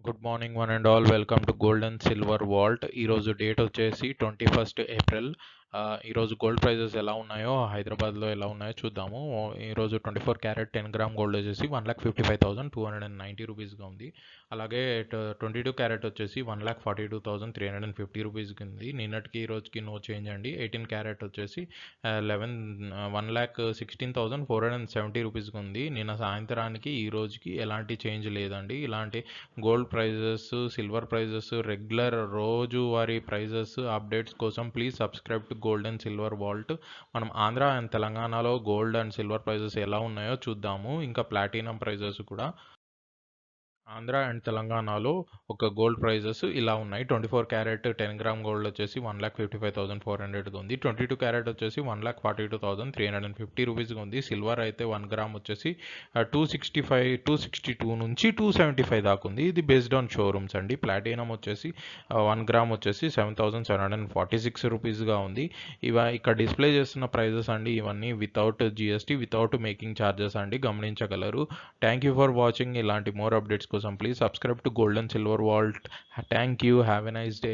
Good morning one and all. Welcome to gold and silver vault. ఈరోజు date వచ్చేసి 21 April. ఈరోజు gold prices ఎలా ఉన్నాయో, హైదరాబాద్లో ఎలా ఉన్నాయో చూద్దాము. ఈరోజు 24 క్యారెట్ 10 గ్రామ్ గోల్డ్ వచ్చేసి 1,55,290 రూపీస్గా ఉంది. అలాగే 22 క్యారెట్ వచ్చేసి 1,42,350 రూపీస్కి ఉంది. నిన్నటికి ఈ రోజుకి నో చేంజ్ అండి. 18 క్యారెట్ వచ్చేసి 1,16,470 రూపీస్కి ఉంది. నిన్న సాయంత్రానికి ఈ రోజుకి ఎలాంటి చేంజ్ లేదండి. ఇలాంటి gold prices, silver prices, regular రోజువారీ ప్రైజెస్ అప్డేట్స్ కోసం please subscribe to gold and silver vault. మనం ఆంధ్ర అండ్ తెలంగాణలో గోల్డ్ అండ్ సిల్వర్ ప్రైజెస్ ఎలా ఉన్నాయో చూద్దాము. ఇంకా ప్లాటినం ప్రైజెస్ కూడా. ఆంధ్ర అండ్ తెలంగాణలో ఒక గోల్డ్ ప్రైజెస్ ఇలా ఉన్నాయి. 24 క్యారెట్ 10 గ్రామ్ గోల్డ్ వచ్చేసి 1,55,400గా ఉంది. 22 క్యారెట్ వచ్చేసి 1,42,350 రూపీస్గా ఉంది. సిల్వర్ అయితే 1 గ్రామ్ వచ్చేసి 262 నుంచి 275 దాకా ఉంది. ఇది బేస్డ్ ఆన్ షోరూమ్స్ అండి. ప్లాటినం వచ్చేసి 1 గ్రామ్ వచ్చేసి 7,746 రూపీస్గా ఉంది. ఇక్కడ డిస్ప్లే చేస్తున్న ప్రైజెస్ అండి. ఇవన్నీ without GST, without making charges అండి, గమనించగలరు. Thank you for watching. ఇలాంటి మోర్ అప్డేట్స్ కోసం please subscribe to gold and silver vault. Thank you. Have a nice day.